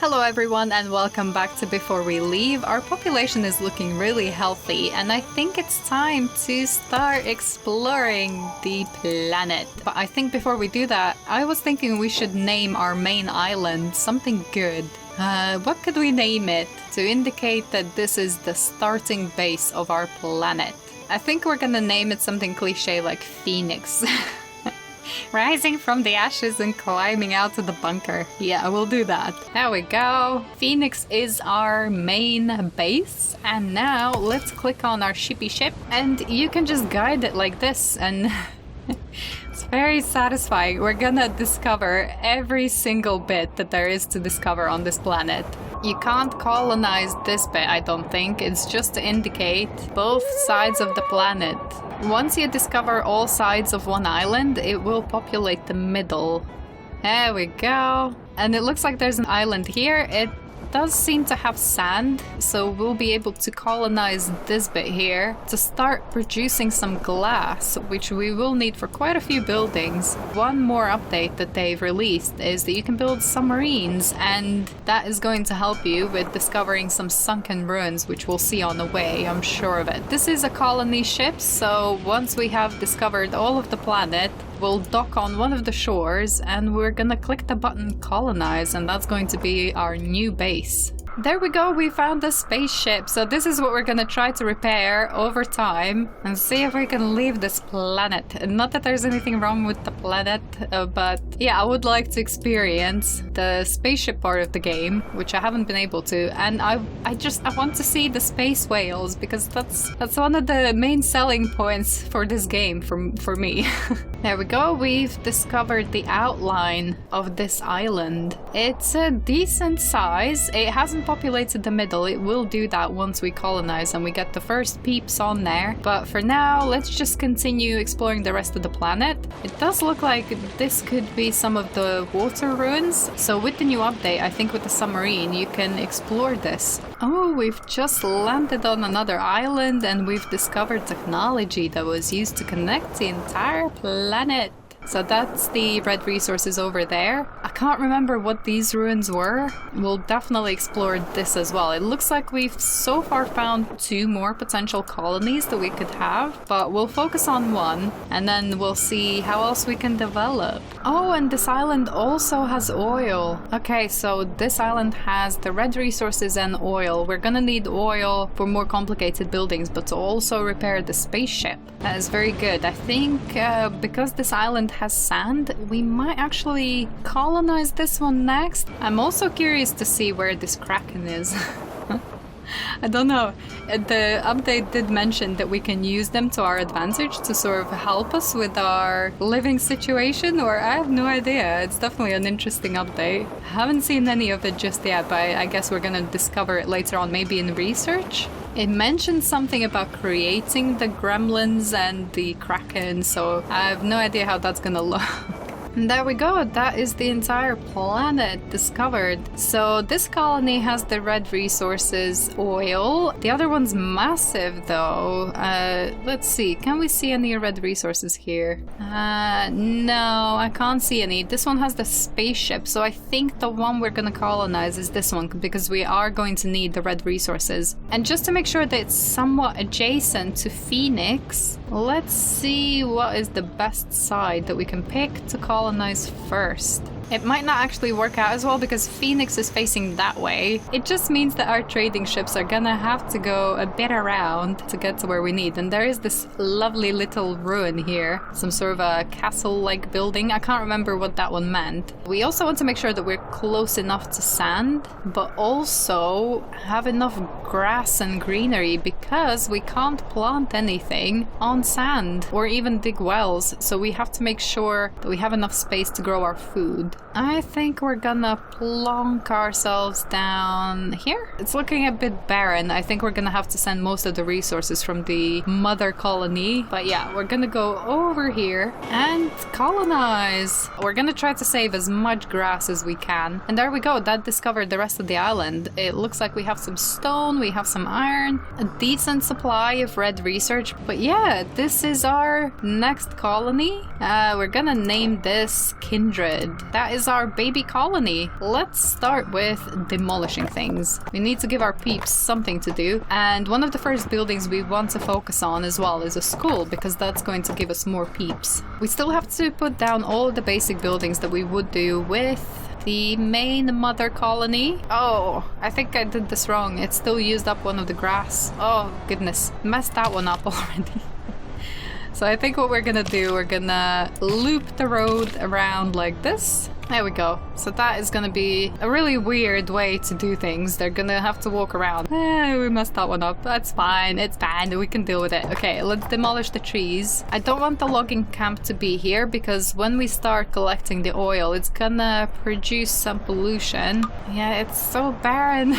Hello everyone and welcome back to Before We Leave. Our population is looking really healthy and I think it's time to start exploring the planet. But I think before we do that, I was thinking we should name our main island something good. What could we name it to indicate that this is the starting base of our planet? I think we're gonna name it something cliche like Phoenix. Rising from the ashes and climbing out to the bunker. Yeah, we'll do that. There we go. Phoenix is our main base. And now let's click on our shippy ship and you can just guide it like this and it's very satisfying. We're gonna discover every single bit that there is to discover on this planet. You can't colonize this bit, I don't think. It's just to indicate both sides of the planet. Once you discover all sides of one island, it will populate the middle. There we go. And it looks like there's an island here. It does seem to have sand, so we'll be able to colonize this bit here to start producing some glass, which we will need for quite a few buildings. One more update that they've released is that you can build submarines, and that is going to help you with discovering some sunken ruins, which we'll see on the way, I'm sure of it. This is a colony ship, so once we have discovered all of the planet, we'll dock on one of the shores and we're gonna click the button colonize, and that's going to be our new base. There we go, we found a spaceship. So this is what we're gonna try to repair over time and see if we can leave this planet. Not that there's anything wrong with the planet, but yeah, I would like to experience the spaceship part of the game, which I haven't been able to. And I want to see the space whales because that's one of the main selling points for this game for me. There we go, we've discovered the outline of this island. It's a decent size. It hasn't populated the middle. It will do that once we colonize and we get the first peeps on there. But for now, let's just continue exploring the rest of the planet. It does look like this could be some of the water ruins. So with the new update, I think with the submarine, you can explore this. Oh, we've just landed on another island and we've discovered technology that was used to connect the entire planet. So that's the red resources over there. I can't remember what these ruins were. We'll definitely explore this as well. It looks like we've so far found 2 more potential colonies that we could have, but we'll focus on one and then we'll see how else we can develop. Oh, and this island also has oil. Okay, so this island has the red resources and oil. We're gonna need oil for more complicated buildings, but to also repair the spaceship. That is very good. I think because this island has sand, we might actually colonize this one next. I'm also curious to see where this kraken is. I don't know. The update did mention that we can use them to our advantage to sort of help us with our living situation, or I have no idea. It's definitely an interesting update. I haven't seen any of it just yet, but I guess we're gonna discover it later on, maybe in research. It mentioned something about creating the gremlins and the kraken, so I have no idea how that's gonna look. And there we go, that is the entire planet discovered. So this colony has the red resources oil. The other one's massive though. Let's see, can we see any red resources here? No, I can't see any. This one has the spaceship, so I think the one we're gonna colonize is this one because we are going to need the red resources. And just to make sure that it's somewhat adjacent to Phoenix, let's see what is the best side that we can pick to colonize first. It might not actually work out as well because Phoenix is facing that way. It just means that our trading ships are gonna have to go a bit around to get to where we need. And there is this lovely little ruin here, some sort of a castle-like building. I can't remember what that one meant. We also want to make sure that we're close enough to sand, but also have enough grass and greenery because we can't plant anything on sand or even dig wells. So we have to make sure that we have enough space to grow our food. I think we're gonna plonk ourselves down here. It's looking a bit barren. I think we're gonna have to send most of the resources from the mother colony. But yeah, we're gonna go over here and colonize. We're gonna try to save as much grass as we can. And there we go, that discovered the rest of the island. It looks like we have some stone, we have some iron, a decent supply of red research. But yeah, this is our next colony. We're gonna name this Kindred. That that is our baby colony. Let's start with demolishing things. We need to give our peeps something to do, and one of the first buildings we want to focus on as well is a school, because that's going to give us more peeps. We still have to put down all of the basic buildings that we would do with the main mother colony. Oh, I think I did this wrong. It still used up one of the grass. Oh goodness, messed that one up already. So I think what we're gonna do, we're gonna loop the road around like this. There we go. So that is gonna be a really weird way to do things. They're gonna have to walk around. We messed that one up. That's fine. It's fine. We can deal with it. Okay, let's demolish the trees. I don't want the logging camp to be here because when we start collecting the oil, it's gonna produce some pollution. Yeah, it's so barren.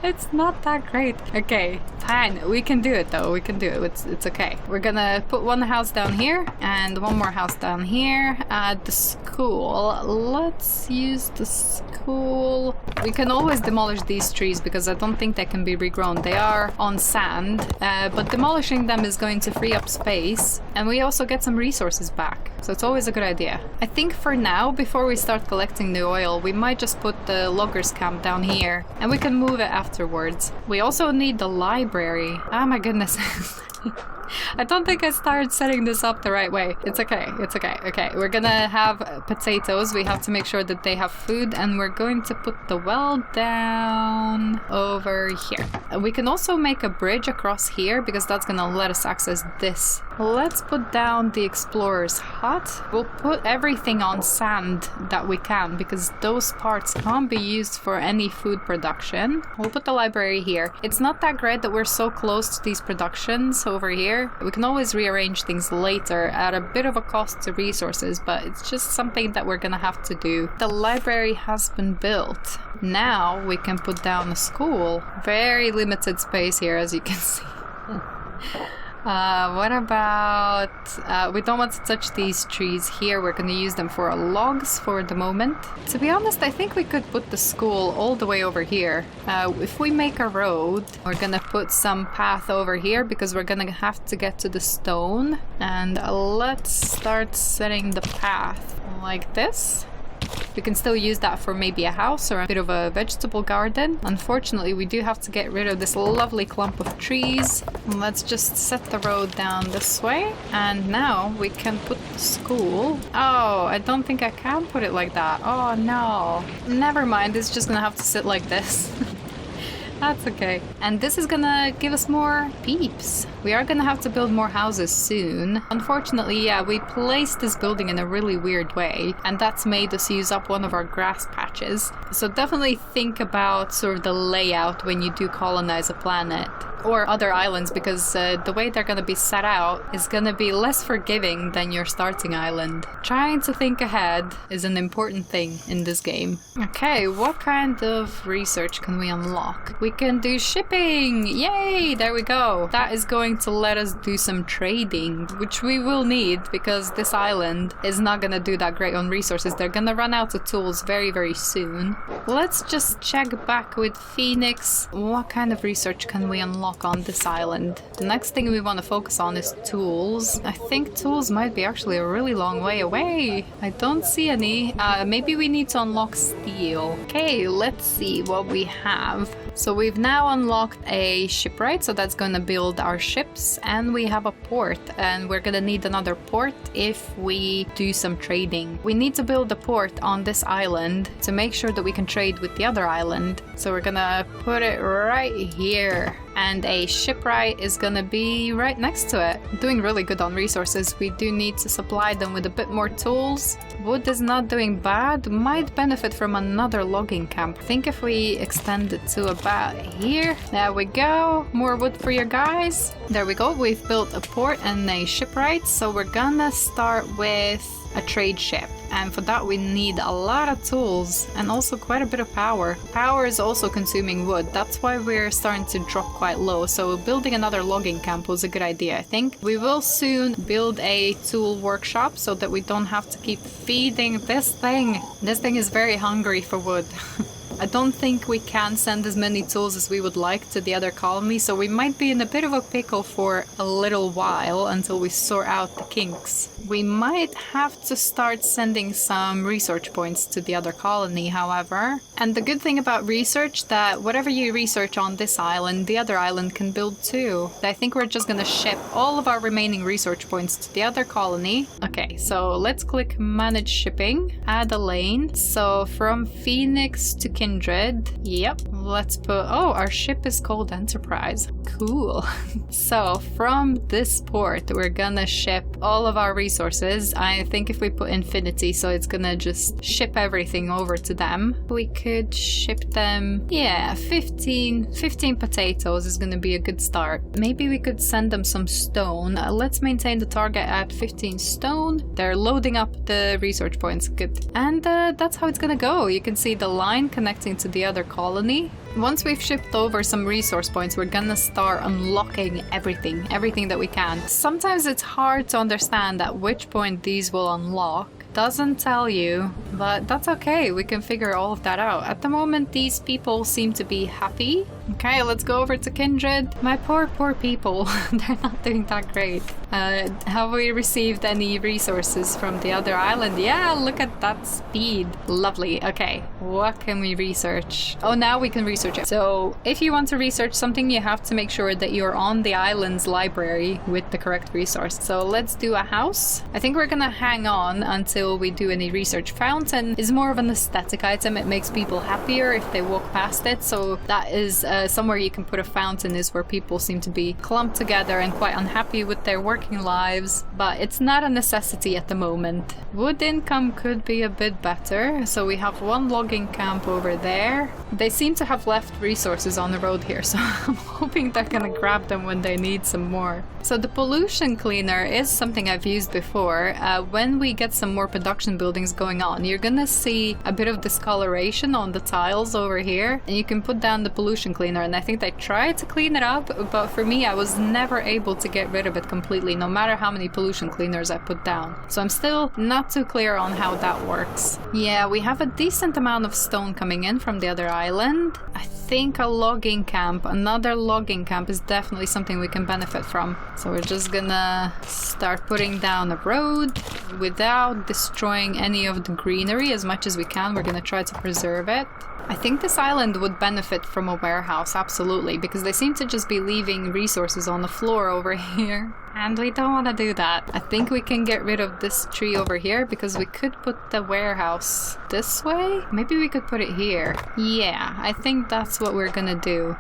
It's not that great. Okay, fine. We can do it though. We can do it. It's okay. We're gonna put one house down here and one more house down here. The school. Let's use the school. We can always demolish these trees because I don't think they can be regrown. They are on sand, but demolishing them is going to free up space, and we also get some resources back. So it's always a good idea. I think for now, before we start collecting the oil, we might just put the loggers camp down here and we can move it afterwards. We also need the library. Oh my goodness. I don't think I started setting this up the right way. It's okay. It's okay. Okay, we're gonna have potatoes. We have to make sure that they have food, and we're going to put the well down over here. We can also make a bridge across here because that's gonna let us access this. Let's put down the explorer's hut. We'll put everything on sand that we can because those parts can't be used for any food production. We'll put the library here. It's not that great that we're so close to these productions over here. We can always rearrange things later at a bit of a cost to resources, but it's just something that we're gonna have to do. The library has been built. Now we can put down a school. Very limited space here, as you can see. What about... we don't want to touch these trees here. We're going to use them for logs for the moment. To be honest, I think we could put the school all the way over here. If we make a road, we're going to put some path over here because we're going to have to get to the stone. And let's start setting the path like this. We can still use that for maybe a house or a bit of a vegetable garden. Unfortunately, we do have to get rid of this lovely clump of trees. Let's just set the road down this way. And now we can put the school. Oh, I don't think I can put it like that. Oh no. Never mind, it's just gonna have to sit like this. That's okay. And this is gonna give us more peeps. We are gonna have to build more houses soon. Unfortunately, yeah, we placed this building in a really weird way, and that's made us use up one of our grass patches. So definitely think about sort of the layout when you do colonize a planet or other islands, because the way they're gonna be set out is gonna be less forgiving than your starting island. Trying to think ahead is an important thing in this game. Okay, what kind of research can we unlock? We can do shipping! Yay! There we go! That is going to let us do some trading, which we will need because this island is not gonna do that great on resources. They're gonna run out of tools very, very soon. Let's just check back with Phoenix. What kind of research can we unlock on this island? The next thing we want to focus on is tools. I think tools might be actually a really long way away. I don't see any. Maybe we need to unlock steel. Okay, let's see what we have. So we've now unlocked a shipwright, so that's going to build our ships, and we have a port, and we're going to need another port if we do some trading. We need to build a port on this island to make sure that we can trade with the other island. So we're gonna put it right here. And a shipwright is gonna be right next to it. Doing really good on resources. We do need to supply them with a bit more tools. Wood is not doing bad. Might benefit from another logging camp. I think if we extend it to about here. There we go. More wood for your guys. There we go. We've built a port and a shipwright. So we're gonna start with a trade ship, and for that we need a lot of tools and also quite a bit of power. Power is also consuming wood. That's why we're starting to drop quite low, so building another logging camp was a good idea, I think. We will soon build a tool workshop so that we don't have to keep feeding this thing. This thing is very hungry for wood. I don't think we can send as many tools as we would like to the other colony, so we might be in a bit of a pickle for a little while until we sort out the kinks. We might have to start sending some research points to the other colony, however. And the good thing about research, that whatever you research on this island, the other island can build too. I think we're just gonna ship all of our remaining research points to the other colony. Okay, so let's click manage shipping, add a lane. So from Phoenix to Kindred. Yep, let's put, oh, our ship is called Enterprise. Cool. So from this port, we're gonna ship all of our resources. I think if we put infinity, so it's gonna just ship everything over to them. We could ship them, yeah, 15 potatoes is gonna be a good start. Maybe we could send them some stone. Let's maintain the target at 15 stone. They're loading up the research points, good. And that's how it's gonna go. You can see the line connecting to the other colony. Once we've shipped over some resource points, we're gonna start unlocking everything that we can. Sometimes it's hard to understand at which point these will unlock. Doesn't tell you, but that's okay. We can figure all of that out. At the moment, these people seem to be happy. Okay, let's go over to Kindred. My poor people. They're not doing that great. Have we received any resources from the other island? Yeah, look at that speed. Lovely. Okay, what can we research? Oh, now we can research it. So if you want to research something, you have to make sure that you're on the island's library with the correct resource. So let's do a house. I think we're gonna hang on until we do any research. Fountain is more of an aesthetic item. It makes people happier if they walk past it. So that is somewhere you can put a fountain, is where people seem to be clumped together and quite unhappy with their working lives. But it's not a necessity at the moment. Wood income could be a bit better. So we have one logging camp over there. They seem to have left resources on the road here, so I'm hoping they're gonna grab them when they need some more. So the pollution cleaner is something I've used before. When we get some more production buildings going on, you're gonna see a bit of discoloration on the tiles over here, and you can put down the pollution cleaner, and I think they tried to clean it up, but for me I was never able to get rid of it completely, no matter how many pollution cleaners I put down. So I'm still not too clear on how that works. Yeah, we have a decent amount of stone coming in from the other island. I think a logging camp, another logging camp, is definitely something we can benefit from. So we're just gonna start putting down a road without destroying any of the greenery as much as we can. We're gonna try to preserve it. I think this island would benefit from a warehouse, absolutely, because they seem to just be leaving resources on the floor over here. And we don't want to do that. I think we can get rid of this tree over here, because we could put the warehouse this way. Maybe we could put it here. Yeah, I think that's what we're gonna do.